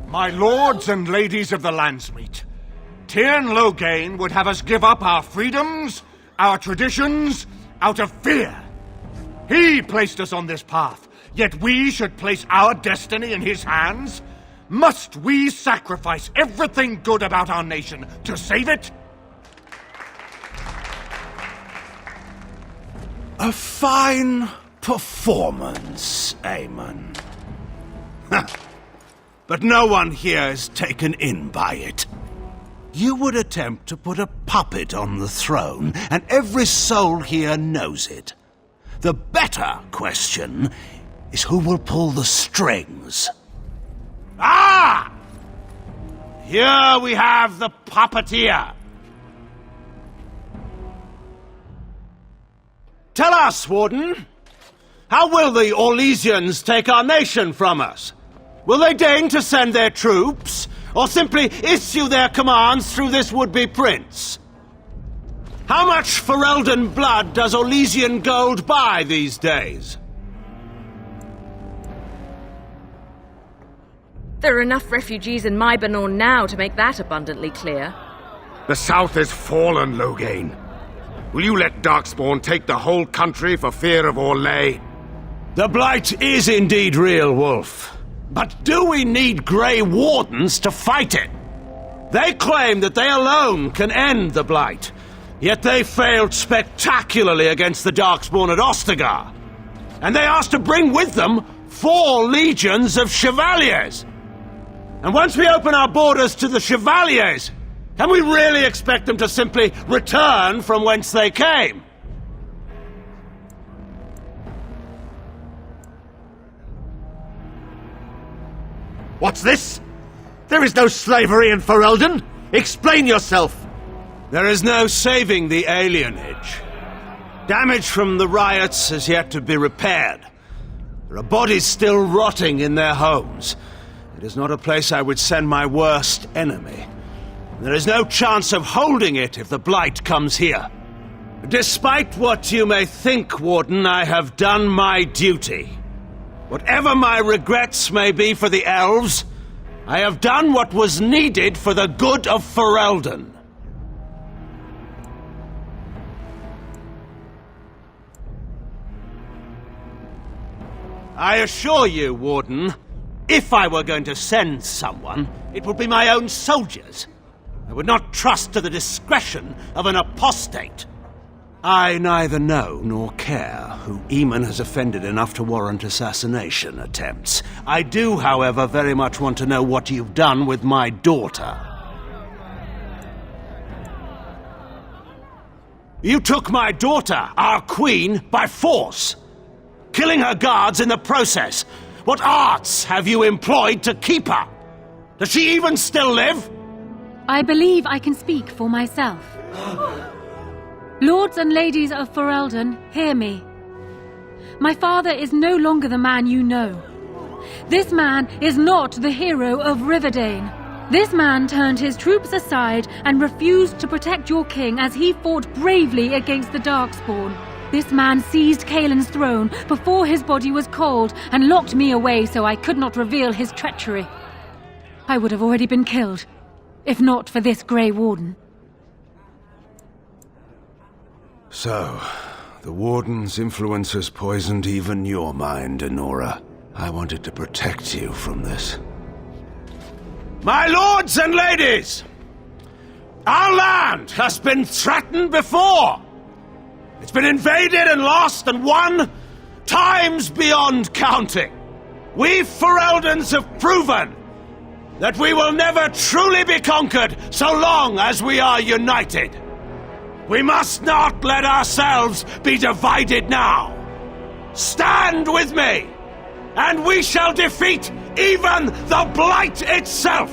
My lords and ladies of the Landsmeet, Origins-Loghain would have us give up our freedoms, our traditions, out of fear. He placed us on this path, yet we should place our destiny in his hands? Must we sacrifice everything good about our nation to save it? A fine performance, Aemon. But no one here is taken in by it. You would attempt to put a puppet on the throne, and every soul here knows it. The better question is who will pull the strings. Ah! Here we have the puppeteer. Tell us, Warden, how will the Orlesians take our nation from us? Will they deign to send their troops, or simply issue their commands through this would-be prince? How much Ferelden blood does Orlesian gold buy these days? There are enough refugees in Mybanor now to make that abundantly clear. The south is fallen, Loghain. Will you let Darkspawn take the whole country for fear of Orlais? The Blight is indeed real, Wolf. But do we need Grey Wardens to fight it? They claim that they alone can end the Blight, yet they failed spectacularly against the Darkspawn at Ostagar. And they asked to bring with them 4 legions of Chevaliers. And once we open our borders to the Chevaliers, can we really expect them to simply return from whence they came? What's this? There is no slavery in Ferelden! Explain yourself! There is no saving the alienage. Damage from the riots has yet to be repaired. There are bodies still rotting in their homes. It is not a place I would send my worst enemy. There is no chance of holding it if the Blight comes here. Despite what you may think, Warden, I have done my duty. Whatever my regrets may be for the elves, I have done what was needed for the good of Ferelden. I assure you, Warden, if I were going to send someone, it would be my own soldiers. I would not trust to the discretion of an apostate. I neither know nor care who Aemon has offended enough to warrant assassination attempts. I do, however, very much want to know what you've done with my daughter. You took my daughter, our queen, by force, killing her guards in the process. What arts have you employed to keep her? Does she even still live? I believe I can speak for myself. Lords and ladies of Ferelden, hear me. My father is no longer the man you know. This man is not the hero of Riverdane. This man turned his troops aside and refused to protect your king as he fought bravely against the Darkspawn. This man seized Kaelin's throne before his body was cold and locked me away so I could not reveal his treachery. I would have already been killed, if not for this Grey Warden. So, the Warden's influence has poisoned even your mind, Enora. I wanted to protect you from this. My lords and ladies! Our land has been threatened before! It's been invaded and lost and won times beyond counting. We Fereldans have proven that we will never truly be conquered so long as we are united. We must not let ourselves be divided now. Stand with me, and we shall defeat even the Blight itself!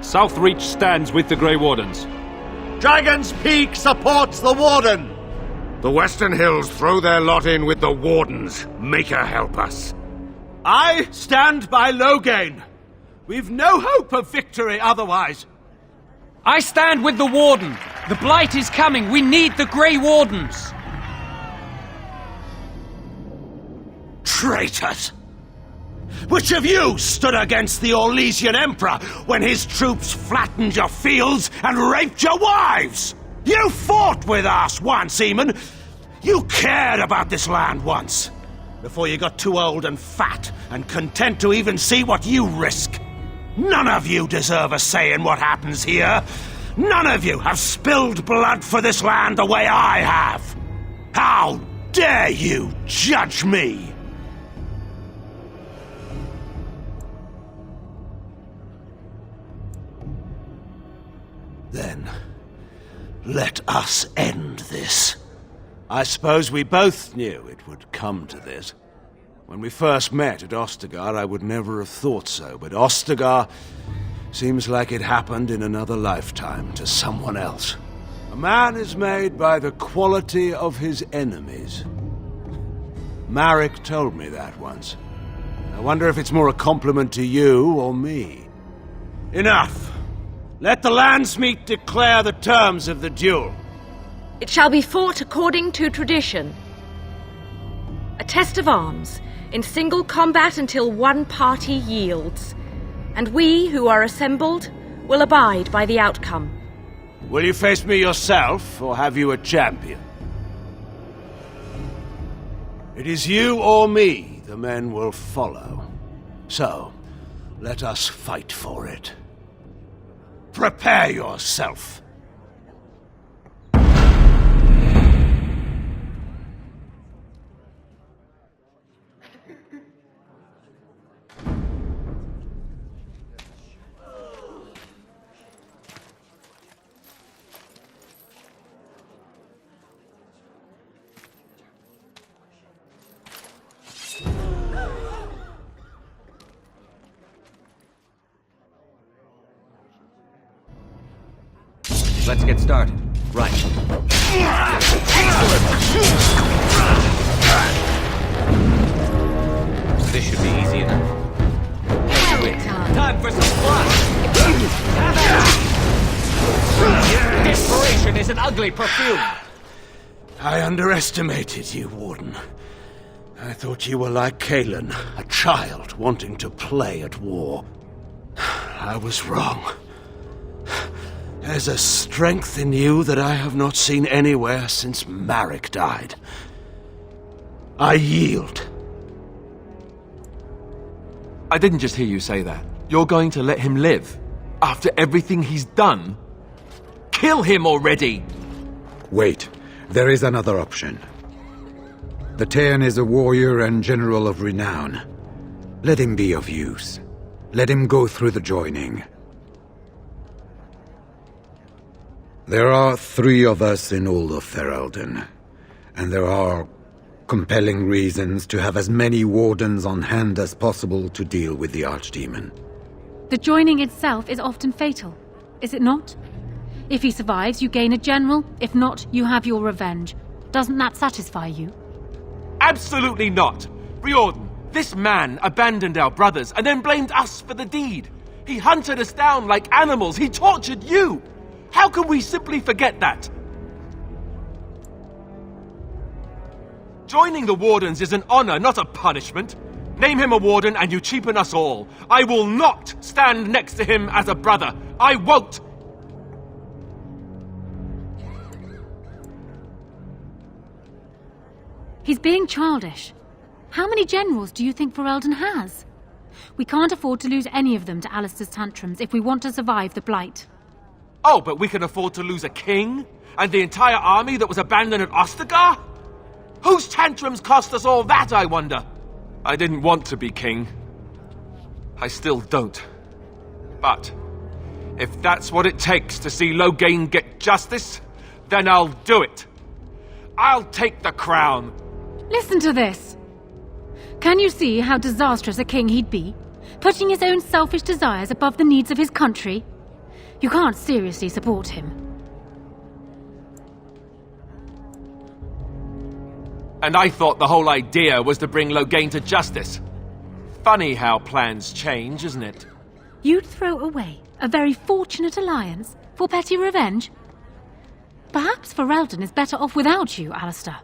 Southreach stands with the Grey Wardens. Dragon's Peak supports the Warden! The Western Hills throw their lot in with the Wardens. Make her help us. I stand by Loghain. We've no hope of victory otherwise. I stand with the Warden. The Blight is coming. We need the Grey Wardens. Traitors! Which of you stood against the Orlesian Emperor when his troops flattened your fields and raped your wives? You fought with us once, Eamon. You cared about this land once, before you got too old and fat and content to even see what you risk. None of you deserve a say in what happens here. None of you have spilled blood for this land the way I have. How dare you judge me? Then, let us end this. I suppose we both knew it would come to this. When we first met at Ostagar, I would never have thought so, but Ostagar seems like it happened in another lifetime to someone else. A man is made by the quality of his enemies. Marek told me that once. I wonder if it's more a compliment to you or me. Enough! Let the landsmeet declare the terms of the duel. It shall be fought according to tradition. A test of arms, in single combat until one party yields. And we, who are assembled, will abide by the outcome. Will you face me yourself, or have you a champion? It is you or me the men will follow. So, let us fight for it. Prepare yourself. Let's get started. Right. This should be easy enough. Time for some fun! Desperation is an ugly perfume! I underestimated you, Warden. I thought you were like Kalen, a child wanting to play at war. I was wrong. There's a strength in you that I have not seen anywhere since Marek died. I yield. I didn't just hear you say that. You're going to let him live? After everything he's done? Kill him already! Wait. There is another option. The Tairn is a warrior and general of renown. Let him be of use. Let him go through the joining. There are 3 of us in all of Ferelden, and there are compelling reasons to have as many wardens on hand as possible to deal with the Archdemon. The joining itself is often fatal, is it not? If he survives, you gain a general. If not, you have your revenge. Doesn't that satisfy you? Absolutely not! Riordan, this man abandoned our brothers and then blamed us for the deed. He hunted us down like animals. He tortured you! How can we simply forget that? Joining the Wardens is an honor, not a punishment. Name him a Warden and you cheapen us all. I will not stand next to him as a brother. I won't! He's being childish. How many generals do you think Ferelden has? We can't afford to lose any of them to Alistair's tantrums if we want to survive the Blight. Oh, but we can afford to lose a king? And the entire army that was abandoned at Ostagar? Whose tantrums cost us all that, I wonder? I didn't want to be king. I still don't. But if that's what it takes to see Loghain get justice, then I'll do it. I'll take the crown. Listen to this. Can you see how disastrous a king he'd be? Putting his own selfish desires above the needs of his country? You can't seriously support him. And I thought the whole idea was to bring Loghain to justice. Funny how plans change, isn't it? You'd throw away a very fortunate alliance for petty revenge? Perhaps Ferelden is better off without you, Alistair.